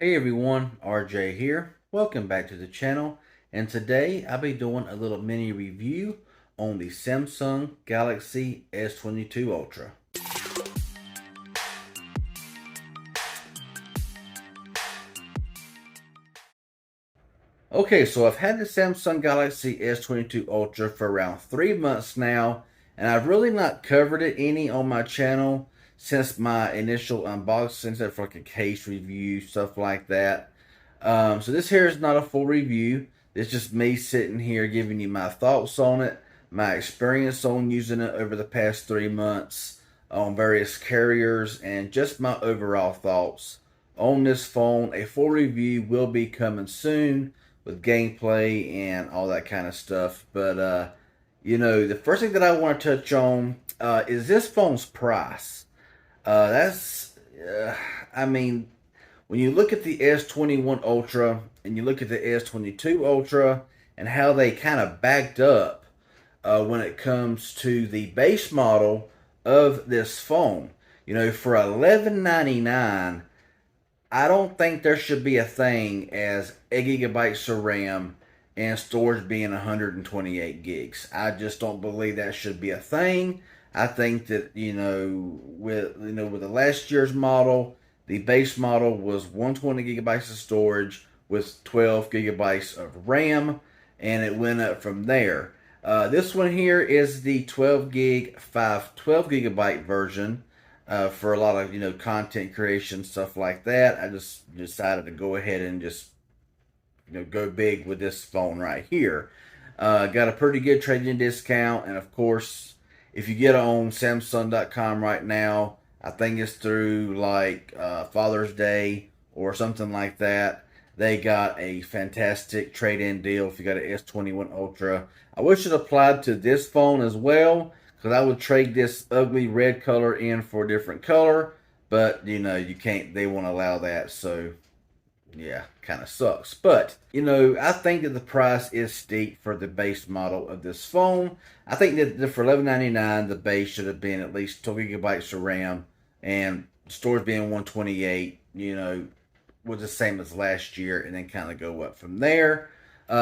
Hey everyone, RJ here. Welcome back to the channel. And today I'll be doing a little mini review on the Samsung Galaxy S22 Ultra. Okay, so I've had the Samsung Galaxy S22 Ultra for around 3 months now, and I've really not covered it any on my channel since my initial unboxing, except for like a case review, stuff like that. So this here is not a full review. It's just me sitting here giving you my thoughts on it, my experience on using it over the past 3 months on various carriers, and just my overall thoughts on this phone. A full review will be coming soon with gameplay and all that kind of stuff. But, the first thing that I want to touch on is this phone's price. I mean, when you look at the S21 Ultra and you look at the S22 Ultra and how they kind of backed up when it comes to the base model of this phone, for $11.99, I don't think there should be a thing as 8 gigabytes of RAM and storage being 128 gigs. I just don't believe that should be a thing. I think that with the last year's model, the base model was 120 gigabytes of storage with 12 gigabytes of RAM, and it went up from there. This one here is the 12 gigabyte version for a lot of content creation, stuff like that. I just decided to go ahead and just go big with this phone right here. Got a pretty good trade-in discount, and of course, if you get it on Samsung.com right now, I think it's through like Father's Day or something like that. They got a fantastic trade-in deal if you got an S21 Ultra. I wish it applied to this phone as well, because I would trade this ugly red color in for a different color, but you can't. They won't allow that, so yeah, kind of sucks. But I think that the price is steep for the base model of this phone. I think that for $11.99, the base should have been at least 2 gigabytes of RAM and storage being 128. Was the same as last year, and then kind of go up from there.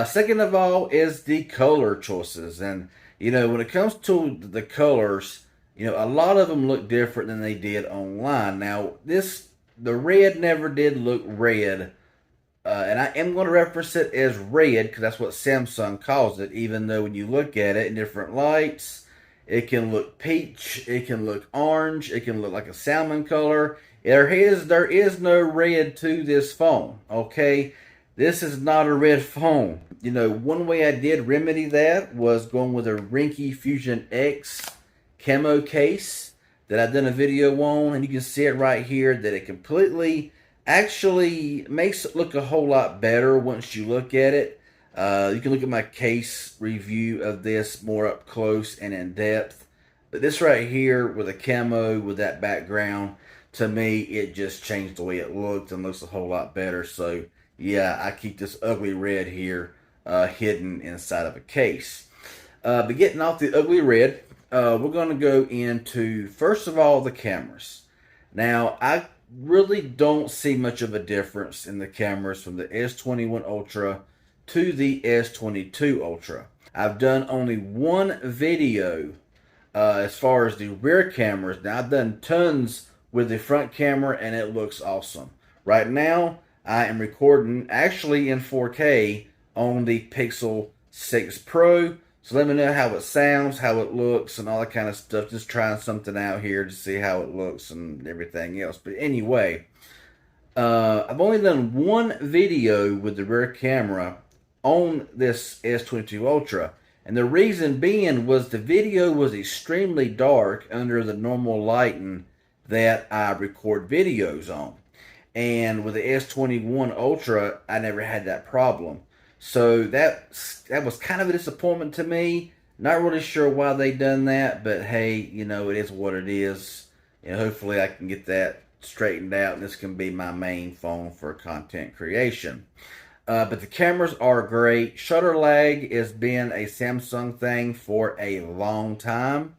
Second of all is the color choices, and when it comes to the colors, a lot of them look different than they did online. Now, the red never did look red, and I am going to reference it as red because that's what Samsung calls it, even though when you look at it in different lights, it can look peach, it can look orange, it can look like a salmon color. There is no red to this phone, okay? This is not a red phone. One way I did remedy that was going with a Rinky Fusion X camo case that I've done a video on, and you can see it right here that it completely actually makes it look a whole lot better once you look at it. You can look at my case review of this more up close and in depth. But this right here with a camo with that background, to me, it just changed the way it looked and looks a whole lot better. So yeah, I keep this ugly red here hidden inside of a case. But getting off the ugly red, we're going to go into, first of all, the cameras. Now, I really don't see much of a difference in the cameras from the S21 Ultra to the S22 Ultra. I've done only one video as far as the rear cameras. Now, I've done tons with the front camera, and it looks awesome. Right now, I am recording actually in 4K on the Pixel 6 Pro. So let me know how it sounds, how it looks, and all that kind of stuff. Just trying something out here to see how it looks and everything else. But anyway, I've only done one video with the rear camera on this S22 Ultra. And the reason being was the video was extremely dark under the normal lighting that I record videos on. And with the S21 Ultra, I never had that problem. So that was kind of a disappointment to me. Not really sure why they done that, but hey, it is what it is. And hopefully I can get that straightened out, and this can be my main phone for content creation. But the cameras are great. Shutter lag has been a Samsung thing for a long time,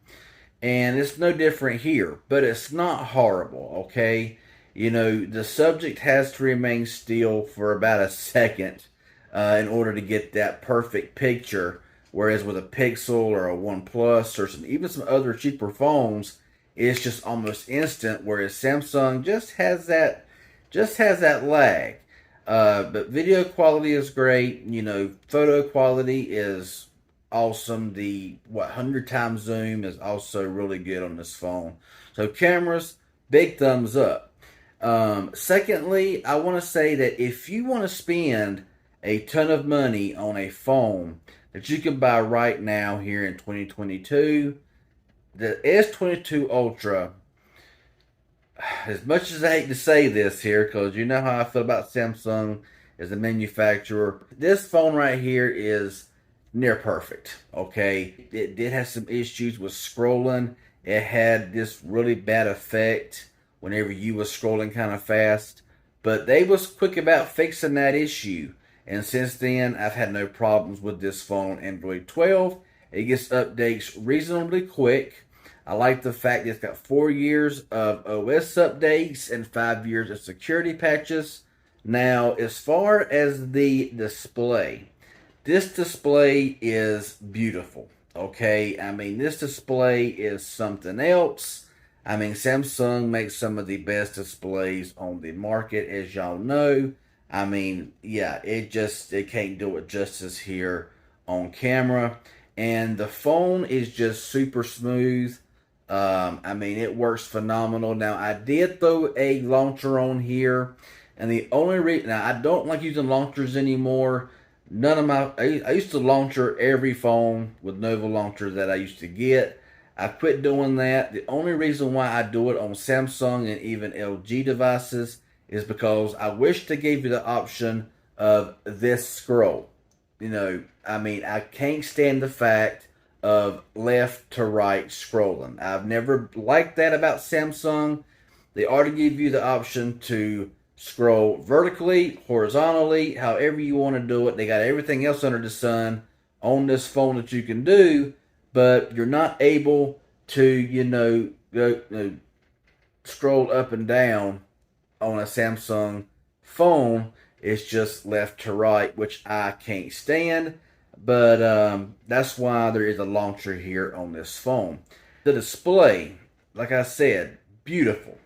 and it's no different here, but it's not horrible, okay? You know, the subject has to remain still for about a second in order to get that perfect picture. Whereas with a Pixel or a OnePlus or even some other cheaper phones, it's just almost instant. Whereas Samsung just has that lag. But video quality is great. You know, photo quality is awesome. The 100 times zoom is also really good on this phone. So cameras, big thumbs up. Secondly, I want to say that if you want to spend a ton of money on a phone that you can buy right now here in 2022, the S22 Ultra, as much as I hate to say this here, because you know how I feel about Samsung as a manufacturer, this phone right here is near perfect. Okay, it did have some issues with scrolling. It had this really bad effect whenever you was scrolling kind of fast, but they was quick about fixing that issue. And since then, I've had no problems with this phone on Android 12. It gets updates reasonably quick. I like the fact that it's got 4 years of OS updates and 5 years of security patches. Now, as far as the display, this display is beautiful. Okay, I mean, this display is something else. I mean, Samsung makes some of the best displays on the market, as y'all know. I mean, yeah, it can't do it justice here on camera. And the phone is just super smooth. I mean, it works phenomenal. Now, I did throw a launcher on here, and the only reason now I don't like using launchers anymore. None of my I used to launcher every phone with Nova launcher that I used to get. I quit doing that. The only reason why I do it on Samsung and even LG devices is because I wish they gave you the option of this scroll. You know, I mean, I can't stand the fact of left to right scrolling. I've never liked that about Samsung. They ought to give you the option to scroll vertically, horizontally, however you want to do it. They got everything else under the sun on this phone that you can do, but you're not able to, scroll up and down on a Samsung phone. It's just left to right, which I can't stand. But that's why there is a launcher here on this phone. The display, like I said, beautiful.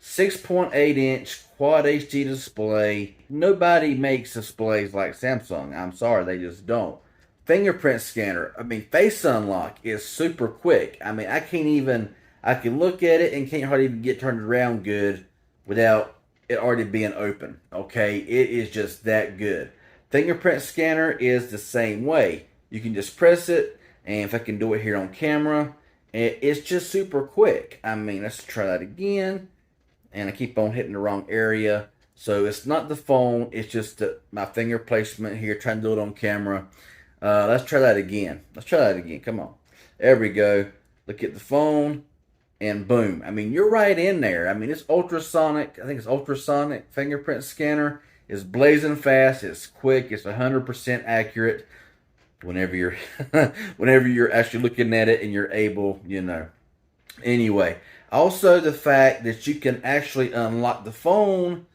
6.8-inch Quad HD display. Nobody makes displays like Samsung. I'm sorry, they just don't. Fingerprint scanner. I mean, face unlock is super quick. I mean, I can look at it and can't hardly even get turned around good without it already being open. Okay, it is just that good. Fingerprint scanner is the same way. You can just press it, and if I can do it here on camera, it's just super quick. I mean, let's try that again. And I keep on hitting the wrong area. So it's not the phone, it's just my finger placement here, trying to do it on camera. Let's try that again. Come on. There we go. Look at the phone, and boom. I mean, you're right in there. I mean, it's ultrasonic. I think it's ultrasonic fingerprint scanner. It's blazing fast. It's quick. It's 100% accurate. Whenever you're, whenever you're actually looking at it and you're able, Anyway, also the fact that you can actually unlock the phone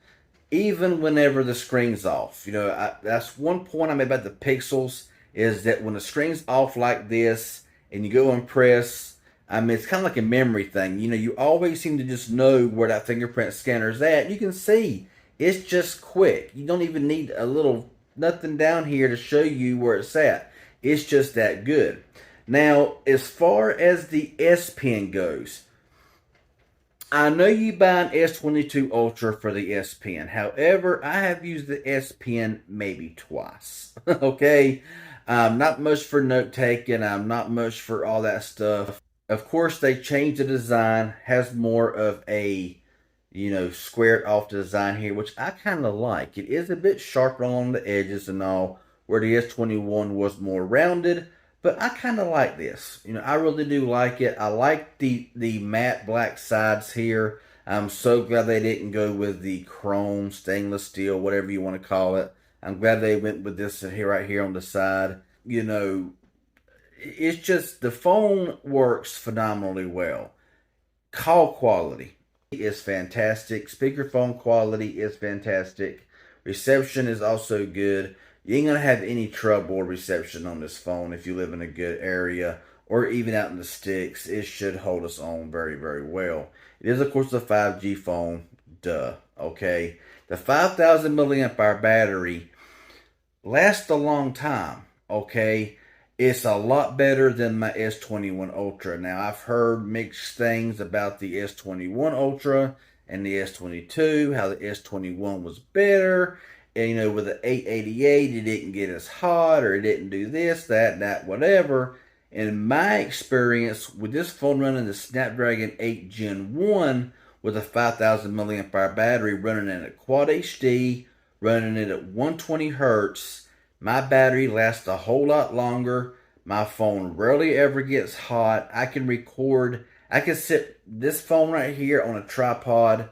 even whenever the screen's off. That's one point I made about the Pixels is that when the screen's off like this and you go and press, I mean, it's kind of like a memory thing. You always seem to just know where that fingerprint scanner's at. You can see it's just quick. You don't even need nothing down here to show you where it's at. It's just that good. Now, as far as the S Pen goes, I know you buy an S22 Ultra for the S Pen. However, I have used the S Pen maybe twice. Okay? Not much for note taking. I'm not much for all that stuff. Of course, they changed the design. Has more of a, squared off design here, which I kind of like. It is a bit sharper along the edges and all, where the S21 was more rounded. But I kind of like this. I really do like it. I like the matte black sides here. I'm so glad they didn't go with the chrome, stainless steel, whatever you want to call it. I'm glad they went with this here, right here on the side. It's just, the phone works phenomenally well. Call quality. is fantastic. Speakerphone quality is fantastic. Reception is also good. You ain't gonna have any trouble or reception on this phone if you live in a good area or even out in the sticks. It should hold us on very, very well. It is, of course, a 5G phone. Duh. Okay. The 5,000 milliamp hour battery lasts a long time. Okay. It's a lot better than my S21 Ultra. Now, I've heard mixed things about the S21 Ultra and the S22, how the S21 was better. And, you know, with the 888, it didn't get as hot, or it didn't do this, that, whatever. In my experience, with this phone running the Snapdragon 8 Gen 1 with a 5,000 milliamp hour battery, running it at Quad HD, running it at 120 hertz, my battery lasts a whole lot longer. My phone rarely ever gets hot. I can record. I can sit this phone right here on a tripod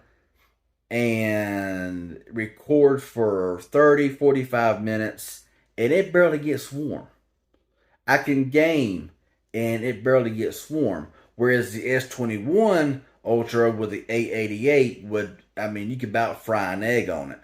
and record for 30, 45 minutes, and it barely gets warm. I can game, and it barely gets warm. Whereas the S21 Ultra with the 888 would, you could about fry an egg on it.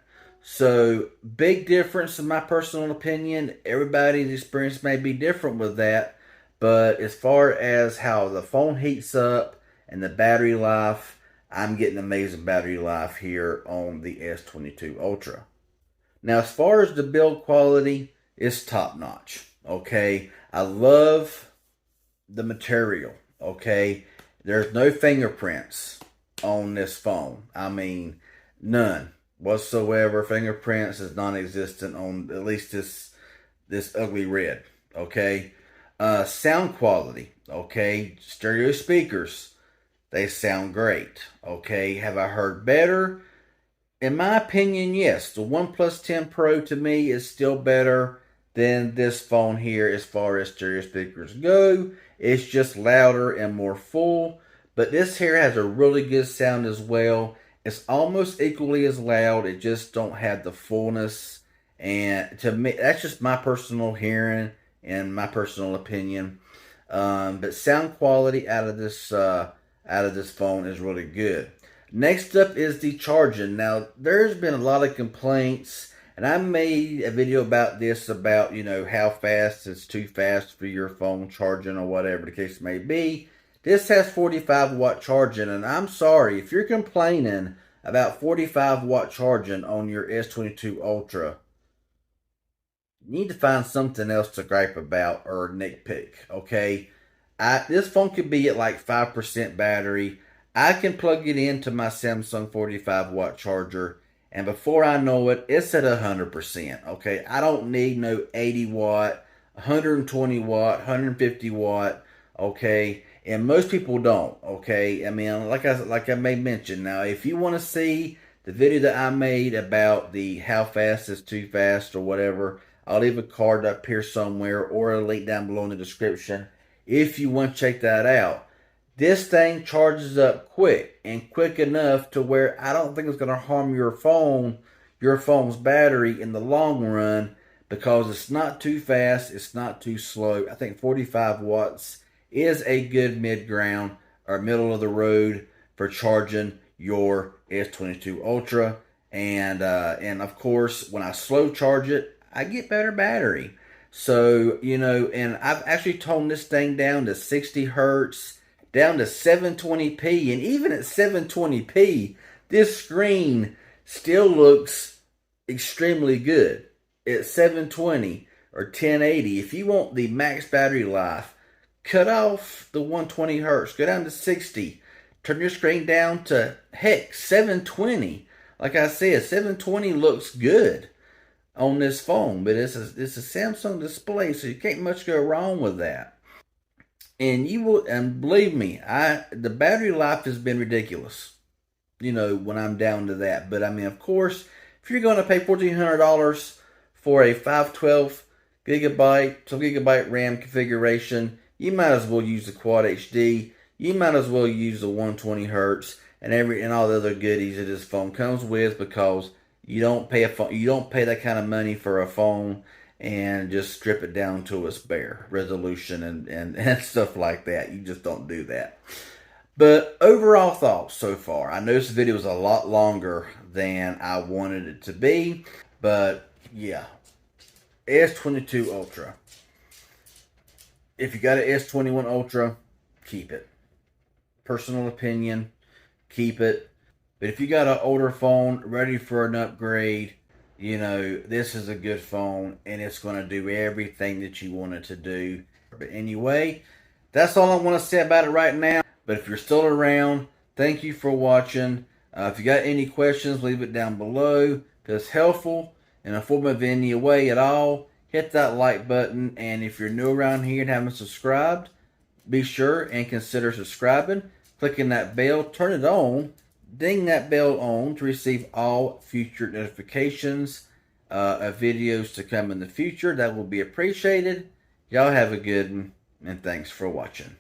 So, big difference in my personal opinion. Everybody's experience may be different with that. But as far as how the phone heats up and the battery life, I'm getting amazing battery life here on the S22 Ultra. Now, as far as the build quality, it's top notch. Okay, I love the material. Okay, there's no fingerprints on this phone. None whatsoever. Fingerprints is non-existent on at least this ugly red. Okay, sound quality. Okay, stereo speakers, they sound great. Okay, have I heard better? In my opinion, yes. The OnePlus 10 Pro to me is still better than this phone here as far as stereo speakers go. It's just louder and more full. But this here has a really good sound as well. It's almost equally as loud. It just don't have the fullness. And to me, that's just my personal hearing and my personal opinion. But sound quality out of this phone is really good. Next up is the charging. Now, there's been a lot of complaints, and I made a video about this, about, how fast it's too fast for your phone charging or whatever the case may be. This has 45 watt charging, and I'm sorry, if you're complaining about 45 watt charging on your S22 Ultra, you need to find something else to gripe about or nitpick, okay? This phone could be at like 5% battery. I can plug it into my Samsung 45 watt charger, and before I know it, it's at 100%, okay? I don't need no 80 watt, 120 watt, 150 watt, okay? And most people don't, okay? Like I may mention, now if you want to see the video that I made about the how fast is too fast or whatever, I'll leave a card up here somewhere or a link down below in the description if you want to check that out. This thing charges up quick, and quick enough to where I don't think it's going to harm your phone's battery in the long run, because it's not too fast, it's not too slow. I think 45 watts is a good mid-ground or middle of the road for charging your S22 Ultra. And of course, when I slow charge it, I get better battery. So, and I've actually toned this thing down to 60 hertz, down to 720p, and even at 720p, this screen still looks extremely good. At 720 or 1080, if you want the max battery life, cut off the 120 hertz, go down to 60, turn your screen down to, heck, 720. Like I said, 720 looks good on this phone, but it's a Samsung display, so you can't much go wrong with that. And believe me, the battery life has been ridiculous, when I'm down to that. But of course, if you're going to pay $1,400 for a 512 gigabyte, 2 gigabyte RAM configuration, you might as well use the Quad HD. You might as well use the 120 hertz and all the other goodies that this phone comes with, because you don't pay that kind of money for a phone and just strip it down to its bare resolution and stuff like that. You just don't do that. But overall thoughts so far. I know this video is a lot longer than I wanted it to be. But yeah, S22 Ultra. If you got an S21 Ultra, keep it. Personal opinion, keep it. But if you got an older phone ready for an upgrade, you know, this is a good phone and it's going to do everything that you want it to do. But anyway, that's all I want to say about it right now. But if you're still around, thank you for watching. If you got any questions, leave it down below. If it's helpful and informative in any way at all, hit that like button. And if you're new around here and haven't subscribed, be sure and consider subscribing. Clicking that bell, turn it on, ding that bell on to receive all future notifications of videos to come in the future. That will be appreciated. Y'all have a good one, and thanks for watching.